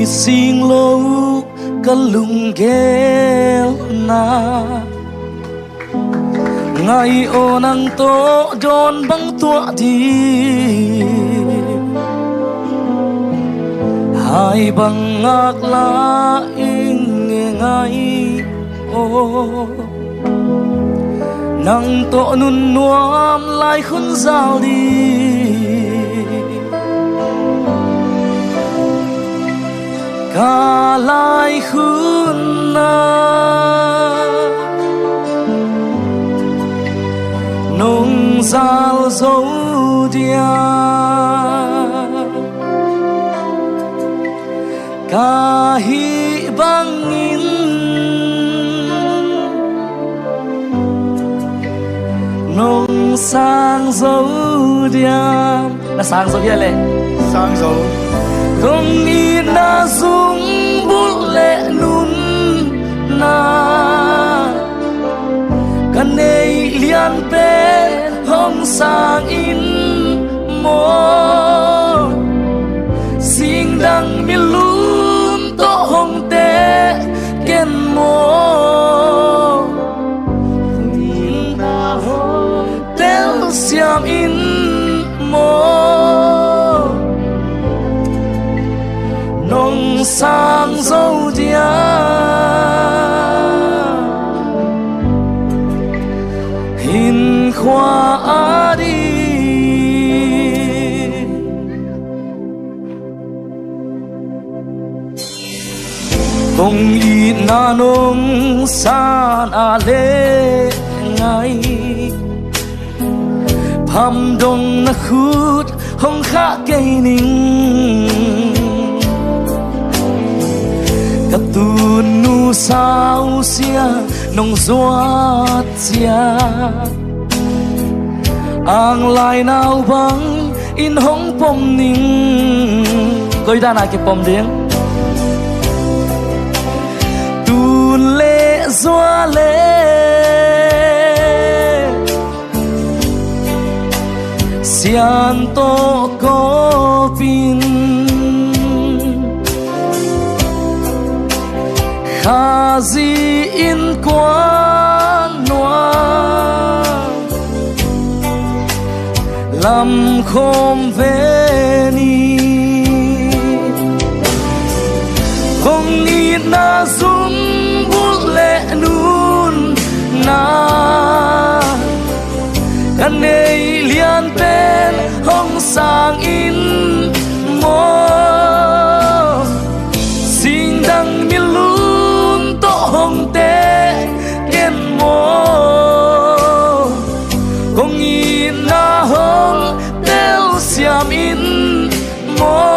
mi sing lâu cả lùng ghé na ngày ô nang to don bang tua đi hai bang ngạc la in ngay ô nang to nun nuam lai khun giao đi cả lại khun na nông giao dấu dia cả hi bang in nông sang dấu dia là sang dấu dia lệ sang dấu không nghĩ na dung bút lệ nun na căn này liên bên hồng sang in mô xin đăng mi luôn to hồng tê ken mô nhìn na hồng tel xiam in mô nông sang dấu dia hin khoa đi công y na nông san a lê ngay pham dong na khut hong kha cây ninh các tu nu sao xia nông doát xia ang lai nào băng in hong pom ning coi đa na cái pom điếng tu lệ doa lệ xian to có pin kha di in quan noa làm khom về ni không nghĩ na dung bút lệ nun na căn này liên bên hong sang in mô xin đăng mi luôn to hong tê ken mô không nghĩ na hong tel xiam in mô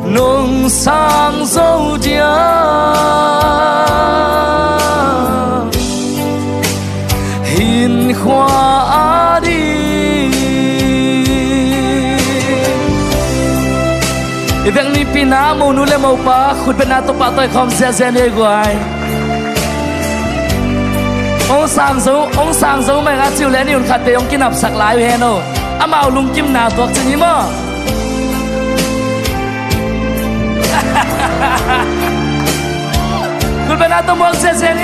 nông sang dấu dia hin khoa đi Iveng ni pina mo nule mo pa khut ben ato pa toy khom se ne guai ông sang dấu mày ngã chiều lẽ ni un khát pe ông kinap sak lai he no amao lung kim na tuak chini mo khut ben ato mo se ni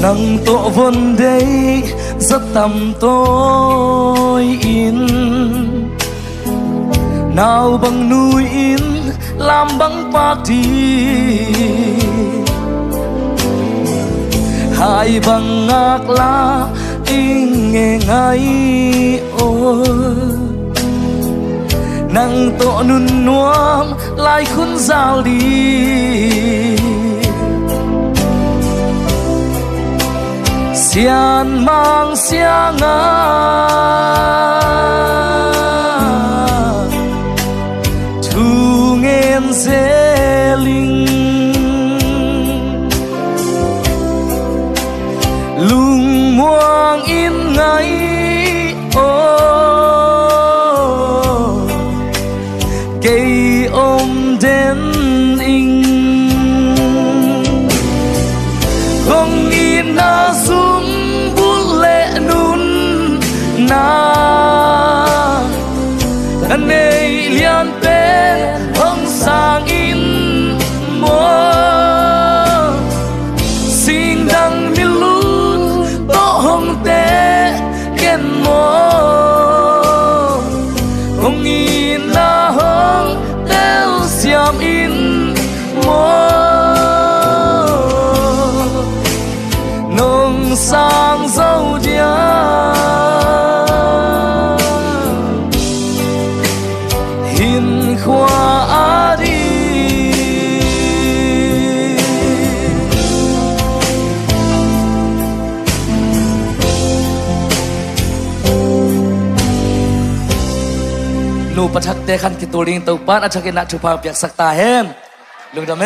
nang to vốn đây rất tầm tôi in nào bằng núi in làm bằng bạc đi hai bằng ngạc la in nghe ngay ô nang to nun nuam lại khun giao đi thiên mang xiang ngã thu nghen dễ linh lung muang in ngay ô cây ôm đến in không in na sum bút lệ nun na anh ấy liên bên hong sang in mùa xin đăng mi lút to hong té kén mùa không in na hong tel xiam in mùa nông sang dâu dia hin khoa đi nụ bắt hắc tê khăn kí tu linh tàu pan achakin na chupa piak sakta hem lung đam